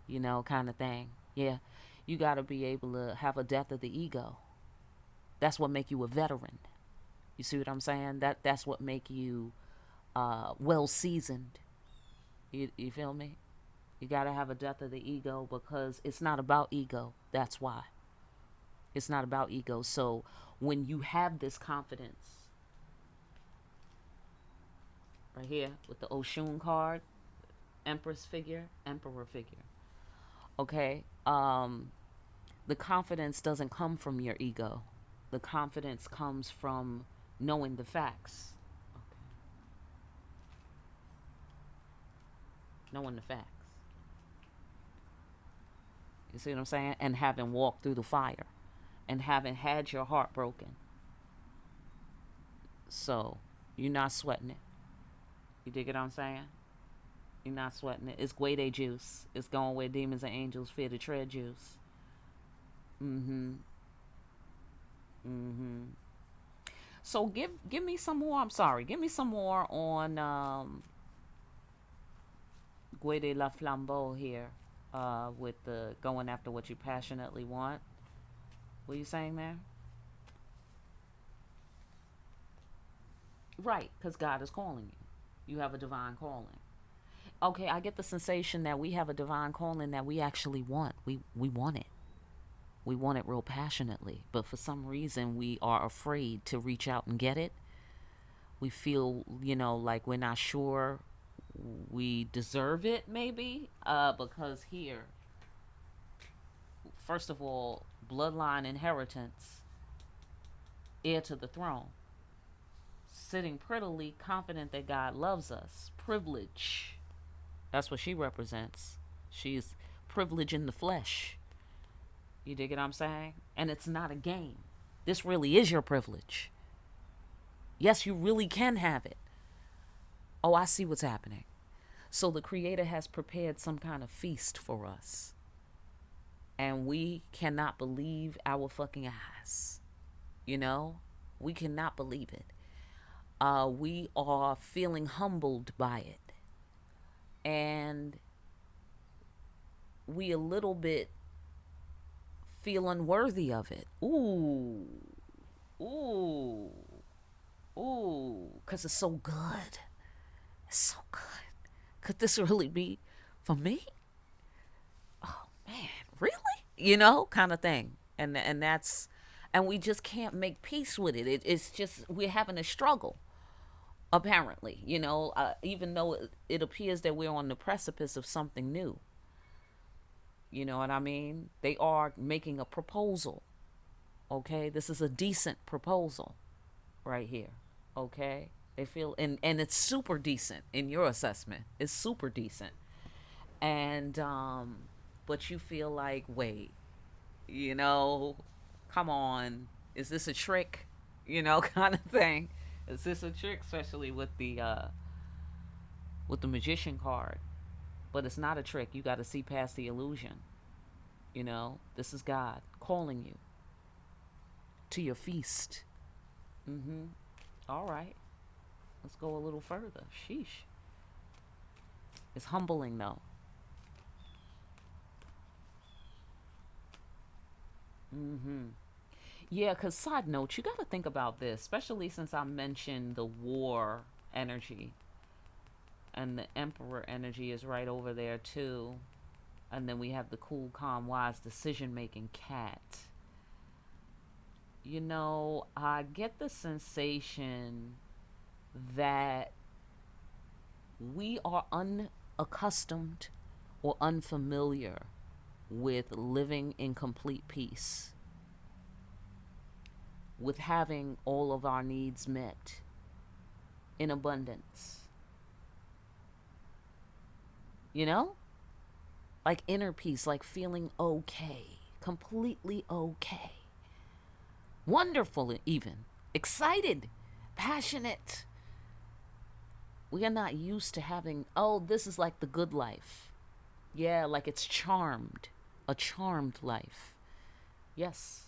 Kind of thing. Yeah. You got to be able to have a death of the ego. That's what make you a veteran. You see what I'm saying? That's what make you well seasoned. You feel me? You got to have a death of the ego, because it's not about ego. That's why. It's not about ego. So when you have this confidence, right here with the Oshun card, Empress figure, Emperor figure. Okay? The confidence doesn't come from your ego. The confidence comes from knowing the facts. Okay. Knowing the facts. You see what I'm saying? And having walked through the fire. And having had your heart broken. So, you're not sweating it. You dig what I'm saying? You're not sweating it. It's Guede juice. It's going where demons and angels fear to tread juice. So give me some more. I'm sorry. Give me some more on Guede la Flambeau here. With the going after what you passionately want. What are you saying there? Right, because God is calling you. You have a divine calling. Okay, I get the sensation that we have a divine calling that we actually want. We want it. We want it real passionately. But for some reason, we are afraid to reach out and get it. We feel, like we're not sure we deserve it, maybe. Because here, first of all, bloodline inheritance, heir to the throne. Sitting prettily, confident that God loves us. Privilege. That's what she represents. She's privilege in the flesh. You dig what I'm saying? And it's not a game. This really is your privilege. Yes, you really can have it. Oh, I see what's happening. So the Creator has prepared some kind of feast for us. And we cannot believe our fucking eyes. We cannot believe it. We are feeling humbled by it. And we a little bit feel unworthy of it. Ooh. Because it's so good. It's so good. Could this really be for me? Oh, man, really? Kind of thing. And we just can't make peace with it. It's just, we're having a struggle. Apparently, even though it appears that we're on the precipice of something new. You know what I mean? They are making a proposal. Okay? This is a decent proposal right here. Okay? They feel, and it's super decent in your assessment. It's super decent. And, but you feel like, wait, come on. Is this a trick? Kind of thing. Is this a trick? Especially with the magician card. But it's not a trick. You got to see past the illusion. This is God calling you to your feast. All right. Let's go a little further. Sheesh. It's humbling, though. Yeah, because side note, you got to think about this, especially since I mentioned the war energy, and the emperor energy is right over there too. And then we have the cool, calm, wise, decision making cat. You know, I get the sensation that we are unaccustomed or unfamiliar with living in complete peace, with having all of our needs met in abundance. You know? Like inner peace, like feeling okay, completely okay. Wonderful, even. Excited, passionate. We are not used to having, oh, this is like the good life. Yeah, like it's charmed, a charmed life. Yes,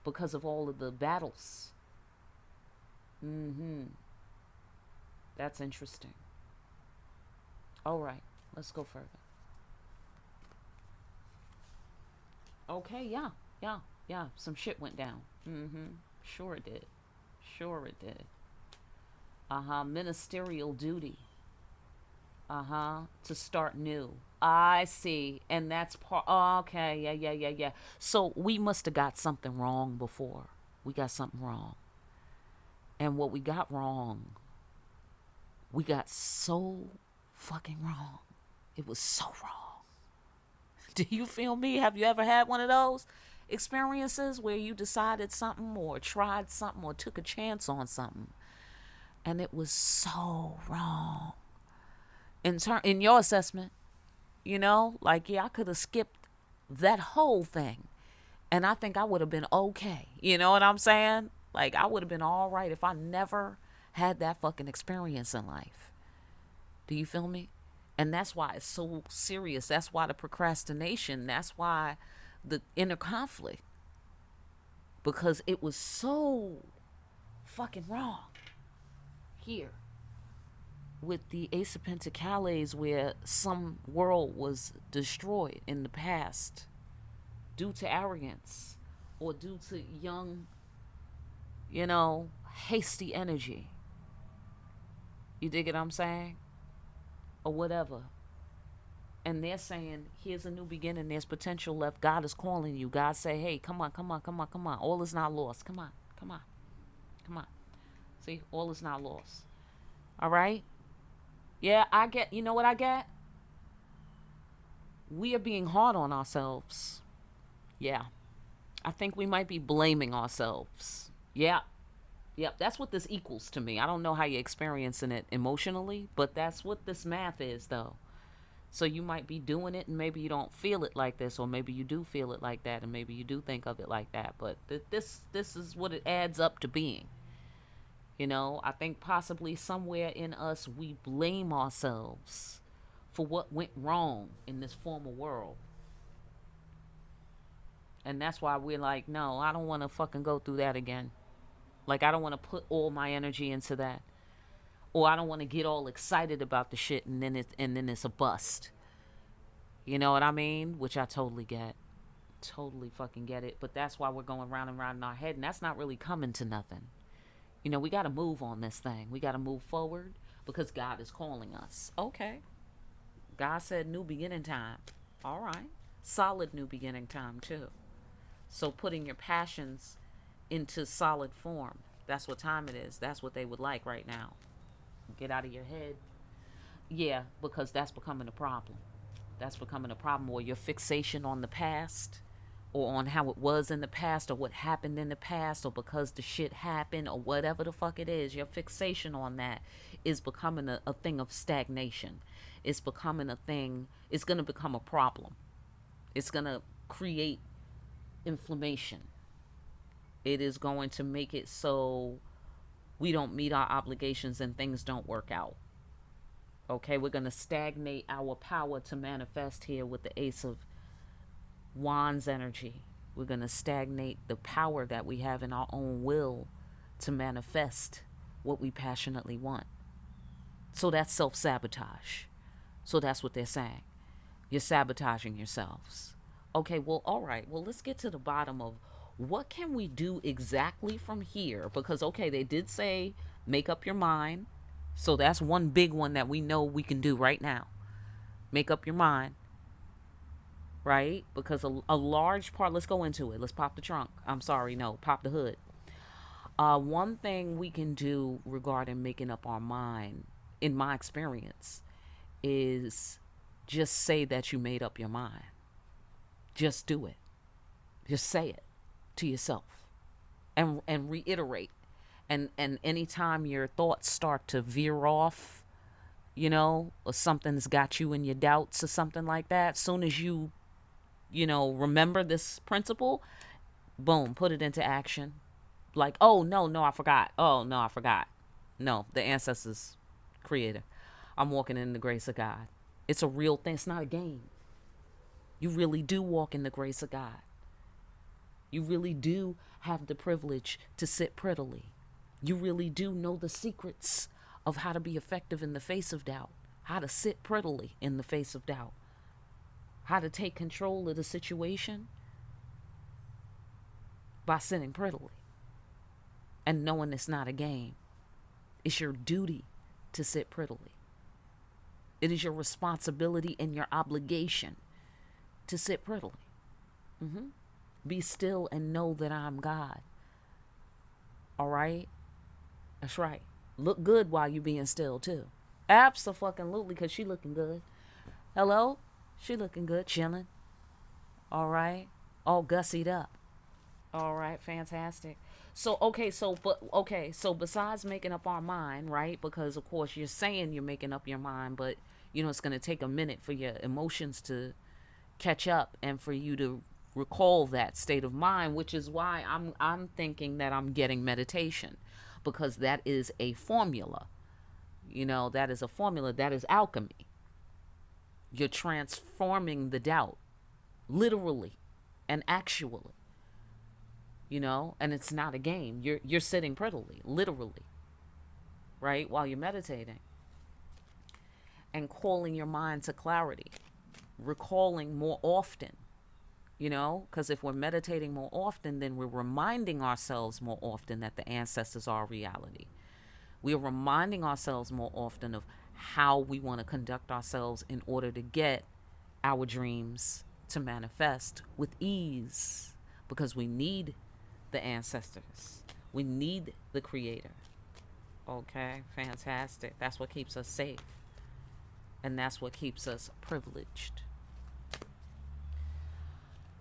because of all of the battles. Mm-hmm. That's interesting. All right, let's go further. Okay, yeah, yeah, yeah. Some shit went down. Mm-hmm. Sure it did. Sure it did. Uh-huh. Ministerial duty. Uh-huh. To start new. I see. And that's part. Oh, okay. Yeah, yeah, yeah, yeah. So we must have got something wrong before. We got something wrong. And what we got wrong, we got so fucking wrong. It was so wrong. Do you feel me? Have you ever had one of those experiences where you decided something or tried something or took a chance on something and it was so wrong? In your assessment, you know, like, yeah, I could have skipped that whole thing and I think I would have been okay. You know what I'm saying? Like, I would have been all right if I never had that fucking experience in life. Do you feel me? And that's why it's so serious. That's why the procrastination. That's why the inner conflict. Because it was so fucking wrong here with the Ace of Pentacles, where some world was destroyed in the past due to arrogance or due to young, you know, hasty energy. You dig what I'm saying? Or whatever. And they're saying, here's a new beginning. There's potential left. God is calling you. God say, hey, come on, come on, come on, come on. All is not lost. Come on, come on, come on. See, all is not lost. All right? Yeah, I get, you know what I get? We are being hard on ourselves. Yeah. I think we might be blaming ourselves. Yeah. Yep, that's what this equals to me. I don't know how you're experiencing it emotionally, but that's what this math is, though. So you might be doing it and maybe you don't feel it like this, or maybe you do feel it like that, and maybe you do think of it like that. But this is what it adds up to being. You know, I think possibly somewhere in us we blame ourselves for what went wrong in this former world. And that's why we're like, no, I don't want to fucking go through that again. Like, I don't want to put all my energy into that. Or I don't want to get all excited about the shit and then it's a bust. You know what I mean? Which I totally get. Totally fucking get it. But that's why we're going round and round in our head, and that's not really coming to nothing. You know, we got to move on this thing. We got to move forward because God is calling us. Okay. God said new beginning time. All right. Solid new beginning time too. So putting your passions into solid form. That's what time it is. That's what they would like right now. Get out of your head. Yeah, because that's becoming a problem. That's becoming a problem. Or your fixation on the past, or on how it was in the past, or what happened in the past, or because the shit happened, or whatever the fuck it is. Your fixation on that is becoming a thing of stagnation. It's becoming a thing. It's going to become a problem. It's going to create inflammation. It is going to make it so we don't meet our obligations and things don't work out. Okay, we're going to stagnate our power to manifest here with the Ace of Wands energy. We're going to stagnate the power that we have in our own will to manifest what we passionately want. So that's self-sabotage. So that's what they're saying. You're sabotaging yourselves. Okay, well, all right. Well, let's get to the bottom of What can we do exactly from here? Because, okay, they did say make up your mind. So that's one big one that we know we can do right now. Make up your mind, right? Because a large part, let's go into it. Let's pop the trunk. I'm sorry, no, pop the hood. One thing we can do regarding making up our mind, in my experience, is just say that you made up your mind. Just do it. Just say it to yourself and reiterate. And anytime your thoughts start to veer off, or something's got you in your doubts or something like that, soon as you remember this principle, boom, put it into action. Like, oh, no, I forgot. Oh, no, I forgot. No, the ancestors creator. I'm walking in the grace of God. It's a real thing. It's not a game. You really do walk in the grace of God. You really do have the privilege to sit prettily. You really do know the secrets of how to be effective in the face of doubt, how to sit prettily in the face of doubt, how to take control of the situation by sitting prettily and knowing it's not a game. It's your duty to sit prettily. It is your responsibility and your obligation to sit prettily. Be still and know that I'm God. All right? That's right. Look good while you being still too. Abso-fucking-lutely, because she looking good. Hello? She looking good, chilling. All right? All gussied up. All right, fantastic. So besides making up our mind, right? Because of course you're saying you're making up your mind, but it's going to take a minute for your emotions to catch up and for you to recall that state of mind, which is why I'm thinking that I'm getting meditation, because that is a formula. That is a formula. That is alchemy. You're transforming the doubt, literally and actually. And it's not a game. You're sitting prettily, literally, right, while you're meditating and calling your mind to clarity, recalling more often, because if we're meditating more often, then we're reminding ourselves more often that the ancestors are reality. We are reminding ourselves more often of how we want to conduct ourselves in order to get our dreams to manifest with ease, because we need the ancestors. We need the creator. Okay, fantastic. That's what keeps us safe. And that's what keeps us privileged.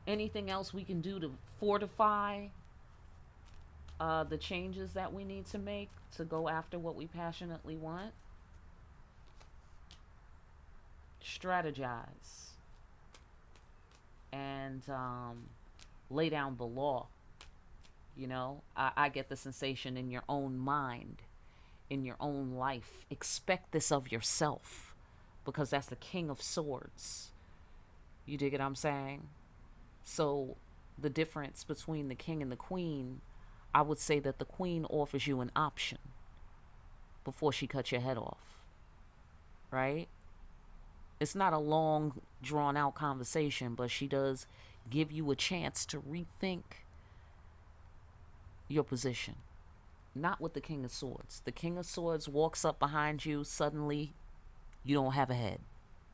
Anything else we can do to fortify the changes that we need to make to go after what we passionately want? Strategize and lay down the law. I get the sensation in your own mind, in your own life. Expect this of yourself, because that's the King of Swords. You dig what I'm saying? So the difference between the king and the queen, I would say that the queen offers you an option before she cuts your head off, right? It's not a long, drawn-out conversation, but she does give you a chance to rethink your position. Not with the King of Swords. The King of Swords walks up behind you, suddenly you don't have a head.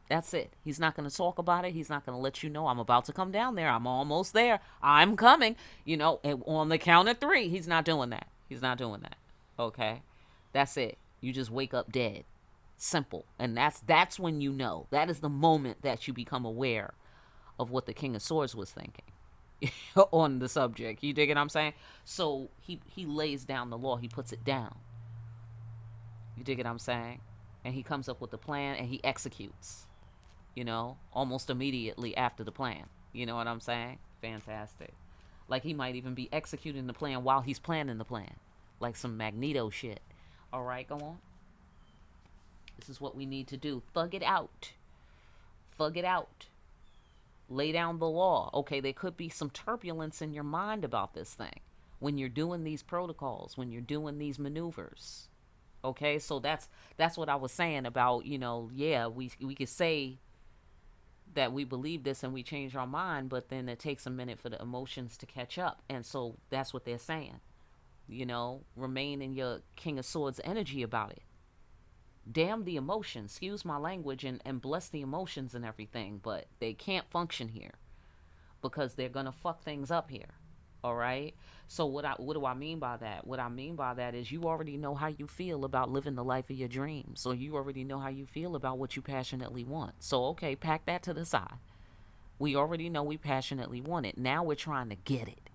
That's it. He's not going to talk about it. He's not going to let you know, I'm about to come down there. I'm almost there. I'm coming. And on the count of 3, he's not doing that. He's not doing that. Okay? That's it. You just wake up dead. Simple. And that's when you know. That is the moment that you become aware of what the King of Swords was thinking on the subject. You dig what I'm saying? So he lays down the law. He puts it down. You dig what I'm saying? And he comes up with the plan and he executes, almost immediately after the plan. You know what I'm saying? Fantastic. Like he might even be executing the plan while he's planning the plan. Like some Magneto shit. All right, go on. This is what we need to do. Thug it out. Thug it out. Lay down the law. Okay, there could be some turbulence in your mind about this thing when you're doing these protocols, when you're doing these maneuvers. Okay, so that's what I was saying about, we could say that we believe this and we change our mind, but then it takes a minute for the emotions to catch up. And so that's what they're saying. Remain in your King of Swords energy about it. Damn the emotions, excuse my language, and bless the emotions and everything, but they can't function here because they're gonna fuck things up here. All right. So what do I mean by that? What I mean by that is you already know how you feel about living the life of your dreams. So you already know how you feel about what you passionately want. So okay, pack that to the side. We already know we passionately want it. Now we're trying to get it.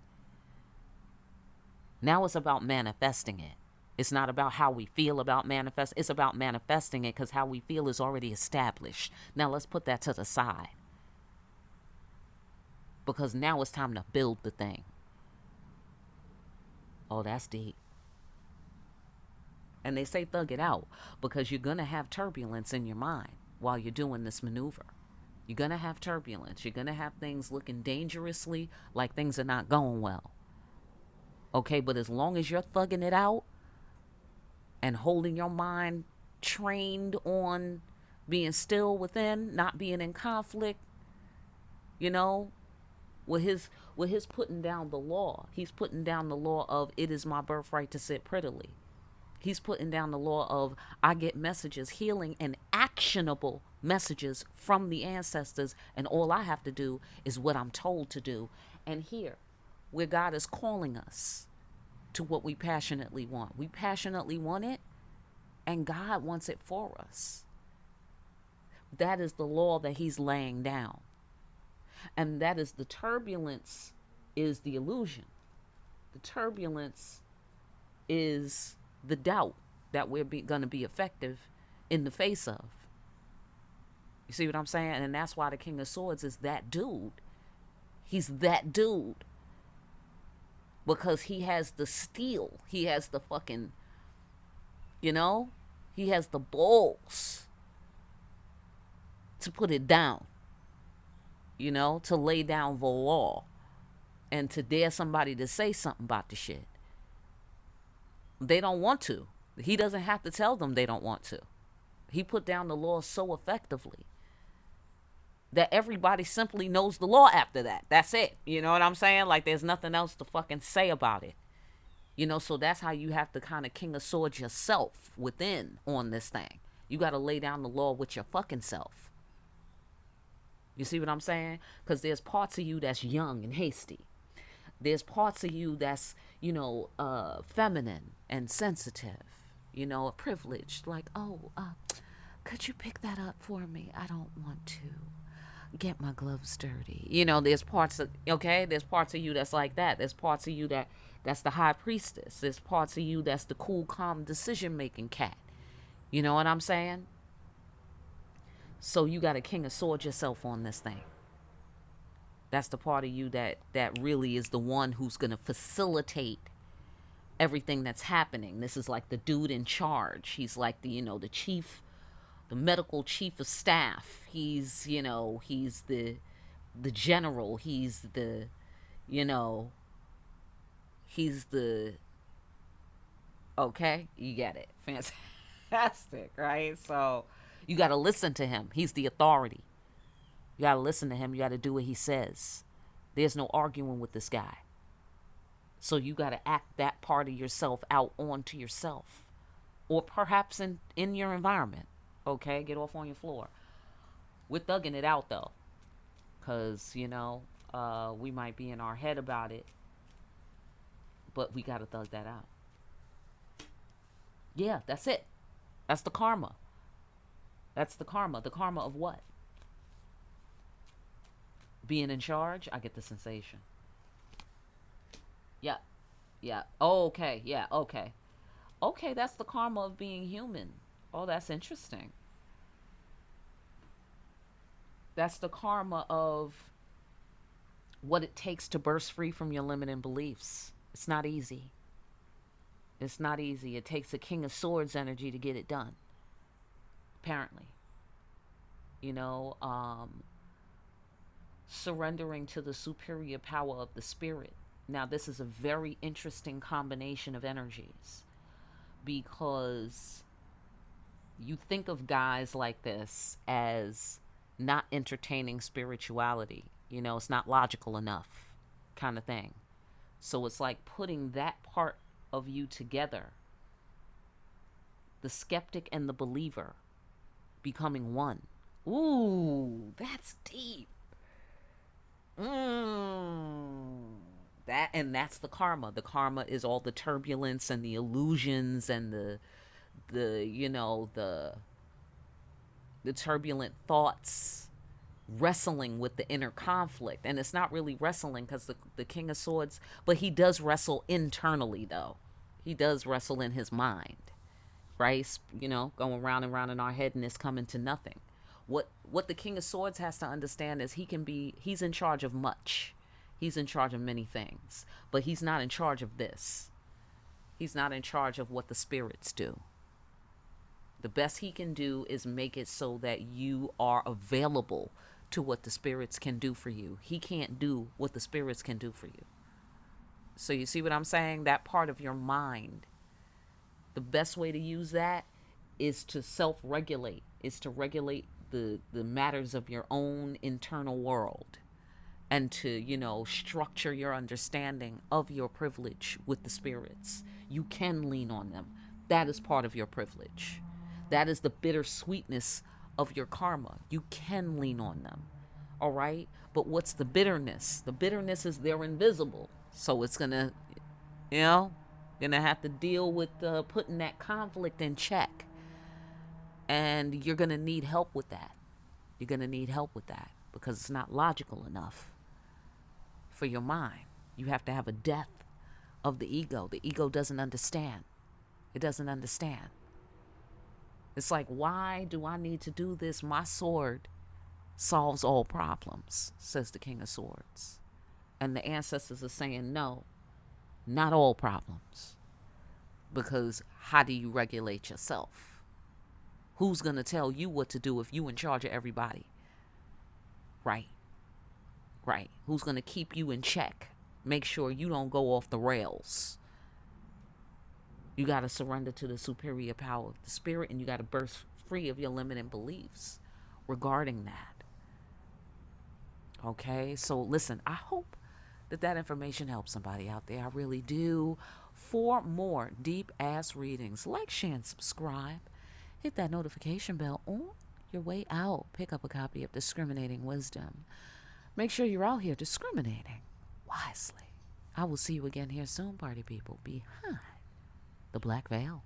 Now it's about manifesting it. It's not about how we feel about manifest. It's about manifesting it because how we feel is already established. Now let's put that to the side. Because now it's time to build the thing. Oh, that's deep. And they say thug it out because you're going to have turbulence in your mind while you're doing this maneuver. You're going to have turbulence. You're going to have things looking dangerously like things are not going well. Okay, but as long as you're thugging it out and holding your mind trained on being still within, not being in conflict, with his putting down the law. He's putting down the law of it is my birthright to sit prettily. He's putting down the law of I get messages, healing and actionable messages from the ancestors, and all I have to do is what I'm told to do. And here, where God is calling us to what we passionately want. We passionately want it, and God wants it for us. That is the law that he's laying down. And that is the turbulence is the illusion. The turbulence is the doubt that we're going to be effective in the face of. You see what I'm saying? And that's why the King of Swords is that dude. He's that dude. Because he has the steel. He has the fucking, he has the balls to put it down. To lay down the law. And to dare somebody to say something about the shit. They don't want to. He doesn't have to tell them they don't want to. He put down the law so effectively that everybody simply knows the law after that. That's it. You know what I'm saying? Like there's nothing else to fucking say about it. So that's how you have to kind of King of Swords yourself within on this thing. You got to lay down the law with your fucking self. You see what I'm saying? Because there's parts of you that's young and hasty. There's parts of you that's, feminine and sensitive, privileged. Like, could you pick that up for me? I don't want to get my gloves dirty. There's parts of, there's parts of you that's like that. There's parts of you that's the high priestess. There's parts of you that's the cool, calm, decision-making cat. You know what I'm saying? So you got a King of Swords yourself on this thing. That's the part of you that really is the one who's going to facilitate everything that's happening. This is like the dude in charge. He's like the, the chief, the medical chief of staff. He's, he's the general. He's the, he's the, okay, you get it. Fantastic, right? So you got to listen to him. He's the authority. You got to listen to him. You got to do what he says. There's no arguing with this guy. So you got to act that part of yourself out onto yourself. Or perhaps in your environment. Okay? Get off on your floor. We're thugging it out, though. Because, we might be in our head about it. But we got to thug that out. Yeah, that's it. That's the karma. That's the karma. The karma of what? Being in charge, I get the sensation. Yeah. Yeah. Oh, okay. Yeah. Okay. Okay, that's the karma of being human. Oh, that's interesting. That's the karma of what it takes to burst free from your limiting beliefs. It's not easy. It's not easy. It takes a King of Swords energy to get it done. Apparently. Surrendering to the superior power of the spirit. Now, this is a very interesting combination of energies because you think of guys like this as not entertaining spirituality. You know, it's not logical enough, kind of thing. So it's like putting that part of you together, the skeptic and the believer becoming one. Ooh, that's deep. That's the karma. The karma is all the turbulence and the illusions and the you know the turbulent thoughts, wrestling with the inner conflict. And it's not really wrestling because the King of Swords, but he does wrestle internally, though. He does wrestle in his mind, right? You know, going round and round in our head and it's coming to nothing. What the King of Swords has to understand is he's in charge of much. He's in charge of many things, but he's not in charge of this. He's not in charge of what the spirits do. The best he can do is make it so that you are available to what the spirits can do for you. He can't do what the spirits can do for you. So you see what I'm saying? That part of your mind, the best way to use that is to self-regulate, is to regulate the matters of your own internal world, and to, you know, structure your understanding of your privilege with the spirits. You can lean on them. That is part of your privilege. That is the bittersweetness of your karma. You can lean on them. All right? But what's the bitterness? The bitterness is they're invisible. So it's going to, you know, going to have to deal with putting that conflict in check. And you're going to need help with that. You're going to need help with that because it's not logical enough for your mind. You have to have a death of the ego. The ego doesn't understand. It doesn't understand. It's like, why do I need to do this? My sword solves all problems, says the King of Swords. And the ancestors are saying, no, not all problems. Because how do you regulate yourself? Who's going to tell you what to do if you in charge of everybody? Right. Right. Who's going to keep you in check? Make sure you don't go off the rails. You got to surrender to the superior power of the spirit, and you got to burst free of your limiting beliefs regarding that. Okay? So listen, I hope that information helps somebody out there. I really do. For more deep-ass readings, like, share, and subscribe. Hit that notification bell on your way out. Pick up a copy of Discriminating Wisdom. Make sure you're out here discriminating wisely. I will see you again here soon, party people, behind the black veil.